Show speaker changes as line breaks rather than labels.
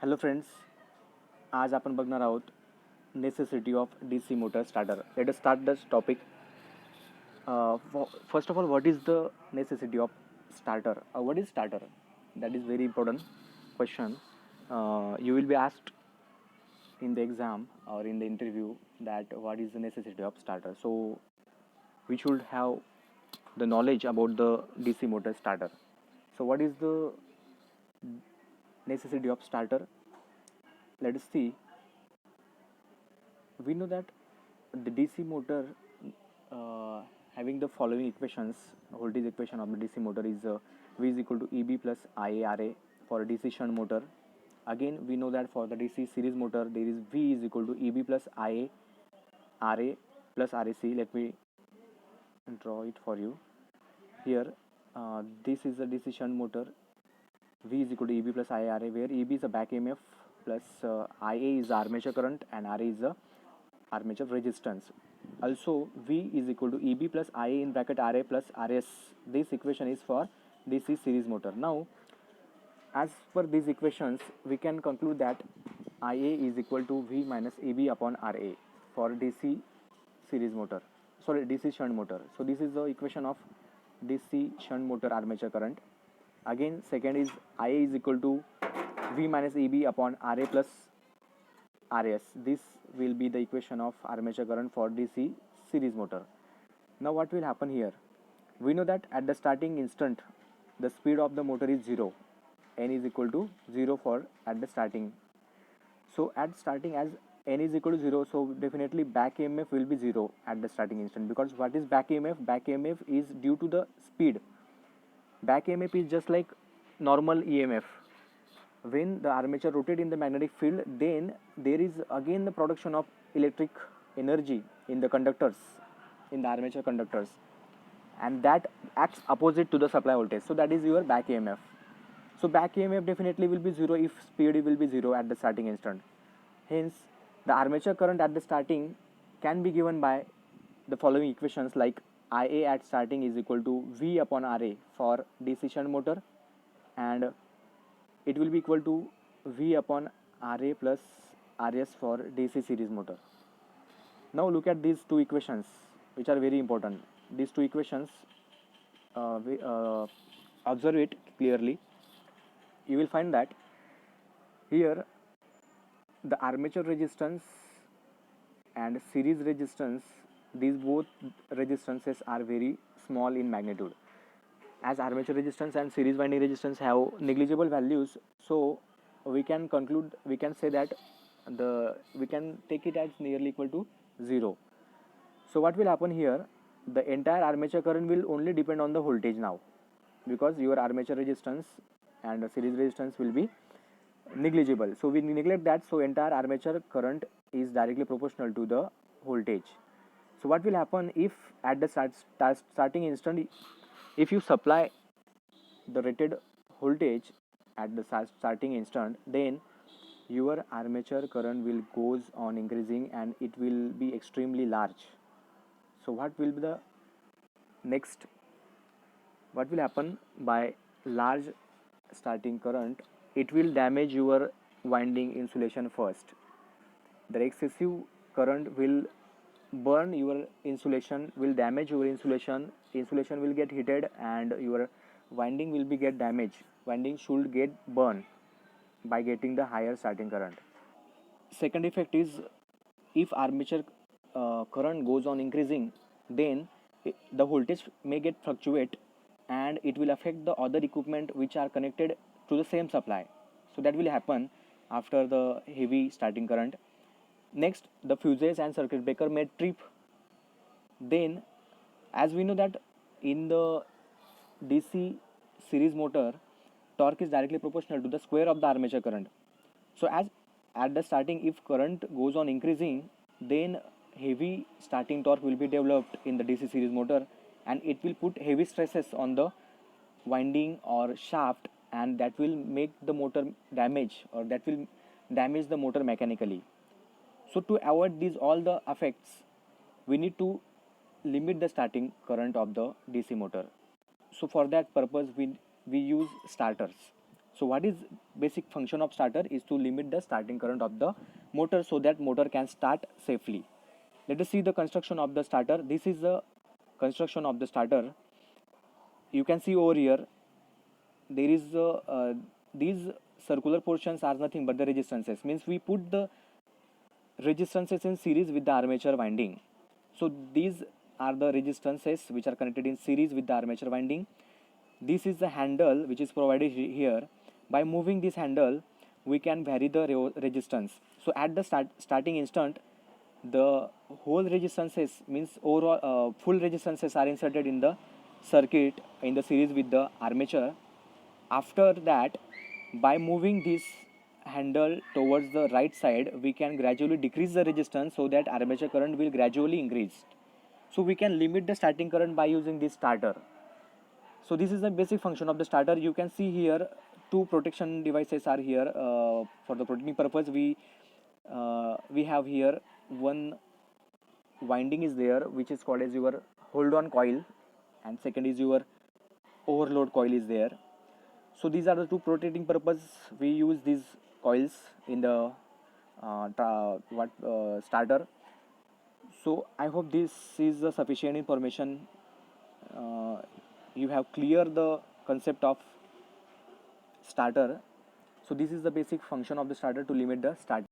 Hello friends, आज आपण बघणार आहोत necessity of D C motor starter. Let us start this topic. First of all, what is the necessity of starter? What is starter? That is very important question. You will be asked in the exam or in the interview that what is the necessity of starter. So we should have the knowledge about the DC motor starter. So what is the necessity of starter? Let us see. We know that the DC motor having the following equations. Voltage equation of the DC motor is V is equal to EB plus IARA for a DC shunt motor. Again, we know that for the DC series motor there is V is equal to EB plus IA RA plus RAC. Let me draw it for you here. This is a DC shunt motor. V is equal to EB plus IARA, where EB is a back EMF plus IA is armature current and RA is a armature resistance. Also, V is equal to EB plus IA in bracket RA plus RS. This equation is for DC series motor. Now, as per these equations, we can conclude that IA is equal to V minus EB upon RA for DC series motor. Sorry, DC shunt motor. So this is the equation of DC shunt motor armature current. Again, second is IA is equal to V minus EB upon RA plus RS. This will be the equation of armature current for DC series motor. Now what will happen here? We know that at the starting instant the speed of the motor is 0. N is equal to 0 for at the starting. So at starting, as N is equal to 0, so definitely back EMF will be 0 at the starting instant, because what is back EMF? Back EMF is due to the speed. Back EMF is just like normal EMF. When the armature rotates in the magnetic field, then there is again the production of electric energy in the conductors, in the armature conductors, and that acts opposite to the supply voltage. So that is your back EMF. So back EMF definitely will be 0 if speed will be 0 at the starting instant. Hence, the armature current at the starting can be given by the following equations, like IA at starting is equal to V upon RA for DC shunt motor, and it will be equal to V upon RA plus RS for DC series motor. Now look at these two equations, which are very important. These two equations, observe it clearly. You will find that here the armature resistance and series resistance, these both resistances are very small in magnitude. As armature resistance and series winding resistance have negligible values, so we can say that we can take it as nearly equal to 0. So what will happen here? The entire armature current will only depend on the voltage now, because your armature resistance and series resistance will be negligible. So we neglect that. So entire armature current is directly proportional to the voltage. So what will happen if at the starting instant, if you supply the rated voltage at the starting instant, then your armature current will goes on increasing and it will be extremely large. So what will be the next? What will happen by large starting current? It will damage your winding insulation first. The excessive current will burn your insulation, will damage your insulation. Insulation will get heated and your winding will be get damaged. Winding should get burned by getting the higher starting current. Second effect is, if armature current goes on increasing, then the voltage may get fluctuate and it will affect the other equipment which are connected to the same supply. So that will happen after the heavy starting current. Next, the fuses and circuit breaker may trip. Then, as we know that in the DC series motor, torque is directly proportional to the square of the armature current. So as at the starting, if current goes on increasing, then heavy starting torque will be developed in the DC series motor, and it will put heavy stresses on the winding or shaft, and that will make the motor damage, or that will damage the motor mechanically. So to avoid these all the effects, we need to limit the starting current of the DC motor. So for that purpose, we use starters. So what is basic function of starter is to limit the starting current of the motor so that motor can start safely. Let us see the construction of the starter. This is the construction of the starter. You can see over here there is these circular portions are nothing but the resistances, means we put the resistances in series with the armature winding. So these are the resistances which are connected in series with the armature winding. This is the handle which is provided here. By moving this handle we can vary the resistance. So at the starting instant the whole resistances, means overall full resistances are inserted in the circuit in the series with the armature. After that, by moving this handle towards the right side we can gradually decrease the resistance so that armature current will gradually increase. So we can limit the starting current by using this starter. So this is the basic function of the starter. You can see here two protection devices are here for the protecting purpose. We have here one winding is there which is called as your hold on coil, and second is your overload coil is there. So these are the two protecting purpose we use these coils in the starter. So I hope this is the sufficient information. You have clear the concept of starter. So this is the basic function of the starter to limit the start.